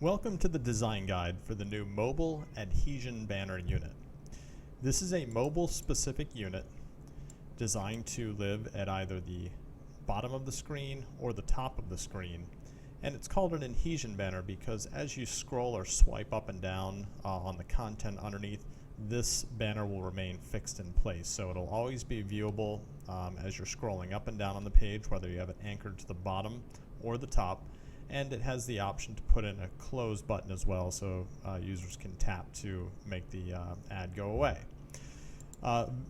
Welcome to the design guide for the new mobile adhesion banner unit. This is a mobile specific unit designed to live at either the bottom of the screen or the top of the screen. And it's called an adhesion banner because as you scroll or swipe up and down on the content underneath, this banner will remain fixed in place. So it'll always be viewable as you're scrolling up and down on the page, whether you have it anchored to the bottom or the top. And it has the option to put in a close button as well, so users can tap to make the ad go away.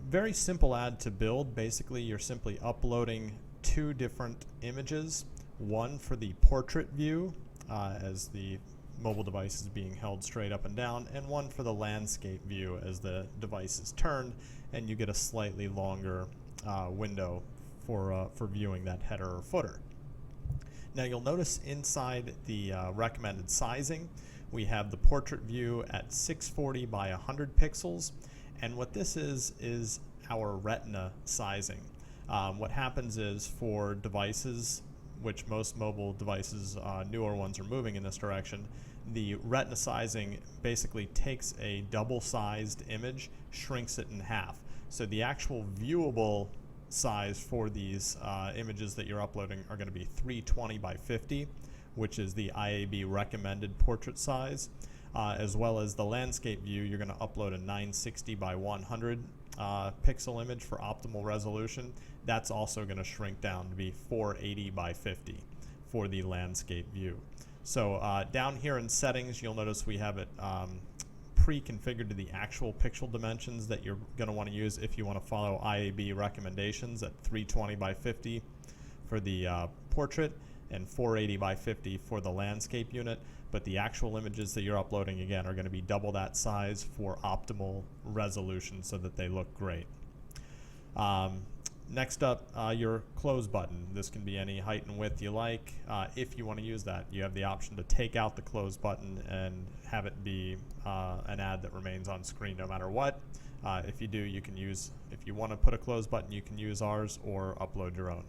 Very simple ad to build. Basically, you're simply uploading two different images, one for the portrait view as the mobile device is being held straight up and down, and one for the landscape view as the device is turned, and you get a slightly longer window for viewing that header or footer. Now you'll notice inside the recommended sizing, we have the portrait view at 640 by 100 pixels, and what this is our retina sizing. What happens is for devices, which most mobile devices, newer ones are moving in this direction, the retina sizing basically takes a double-sized image, shrinks it in half. So the actual viewable size for these images that you're uploading are going to be 320 by 50, which is the IAB recommended portrait size, as well as the landscape view. You're going to upload a 960 by 100 pixel image for optimal resolution. That's also going to shrink down to be 480 by 50 for the landscape view. So down here in settings, you'll notice we have it pre-configured to the actual pixel dimensions that you're going to want to use if you want to follow IAB recommendations at 320 by 50 for the portrait and 480 by 50 for the landscape unit, but the actual images that you're uploading again are going to be double that size for optimal resolution so that they look great. Next up, your close button. This can be any height and width you like. If you want to use that, you have the option to take out the close button and have it be an ad that remains on screen no matter what. If you do, you can use, if you want to put a close button, you can use ours or upload your own.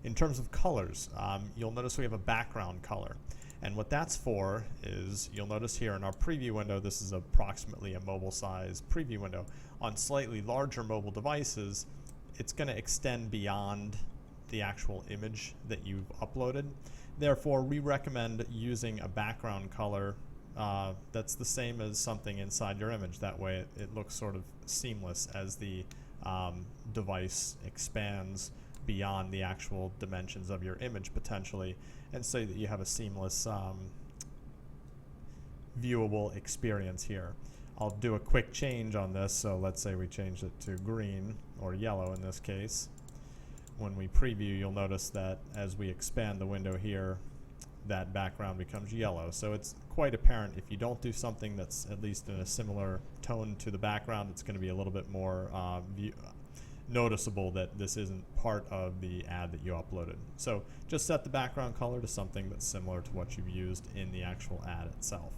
In terms of colors, you'll notice we have a background color. And what that's for is, you'll notice here in our preview window, this is approximately a mobile size preview window. On slightly larger mobile devices, it's going to extend beyond the actual image that you've uploaded. Therefore, we recommend using a background color that's the same as something inside your image. That way it looks sort of seamless as the device expands beyond the actual dimensions of your image potentially, and so that you have a seamless viewable experience here. I'll do a quick change on this, so let's say we change it to green, or yellow in this case. When we preview, you'll notice that as we expand the window here, that background becomes yellow. So it's quite apparent if you don't do something that's at least in a similar tone to the background, it's going to be a little bit more noticeable that this isn't part of the ad that you uploaded. So just set the background color to something that's similar to what you've used in the actual ad itself.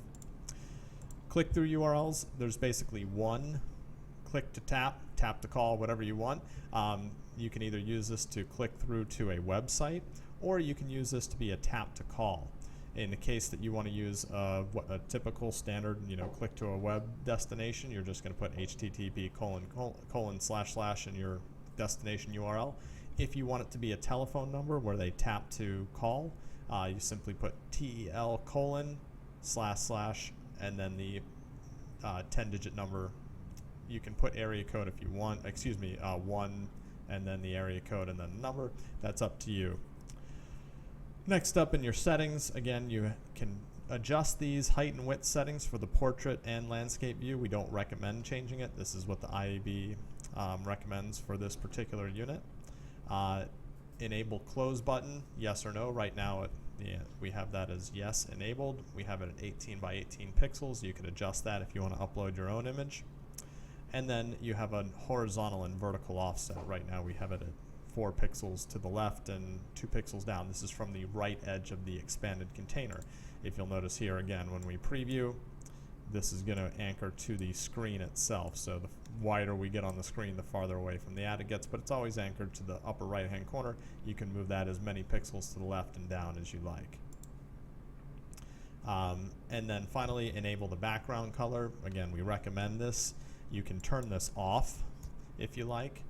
Click-through URLs, there's basically one click to tap, tap to call, whatever you want. You can either use this to click through to a website, or you can use this to be a tap to call. In the case that you want to use a typical standard, click to a web destination, you're just going to put http:// in your destination URL. If you want it to be a telephone number where they tap to call, you simply put tel:// and then the 10-digit number. You can put area code if you want, 1, and then the area code and then the number. That's up to you. Next up in your settings, again, you can adjust these height and width settings for the portrait and landscape view. We don't recommend changing it. This is what the IAB recommends for this particular unit. Enable close button, yes or no. Right now we have that as yes enabled. We have it at 18 by 18 pixels. You can adjust that if you want to upload your own image. And then you have a horizontal and vertical offset. Right now we have it at 4 pixels to the left and 2 pixels down. This is from the right edge of the expanded container. If you'll notice here again, when we preview, this is going to anchor to the screen itself. So the wider we get on the screen, the farther away from the ad it gets, but it's always anchored to the upper right hand corner. You can move that as many pixels to the left and down as you like. And then finally, enable the background color. Again, we recommend this. You can turn this off if you like,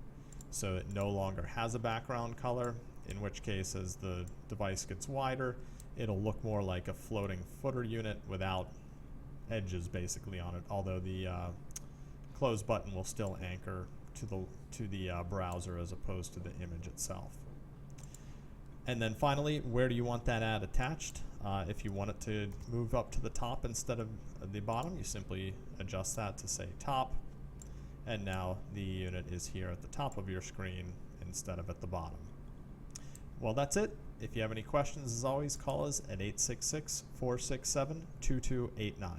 so it no longer has a background color, in which case as the device gets wider, it'll look more like a floating footer unit without edges basically on it, although the close button will still anchor to the browser as opposed to the image itself. And then finally, where do you want that ad attached? If you want it to move up to the top instead of the bottom, you simply adjust that to say top, and now the unit is here at the top of your screen instead of at the bottom. Well, that's it. If you have any questions, as always, call us at 866-467-2289.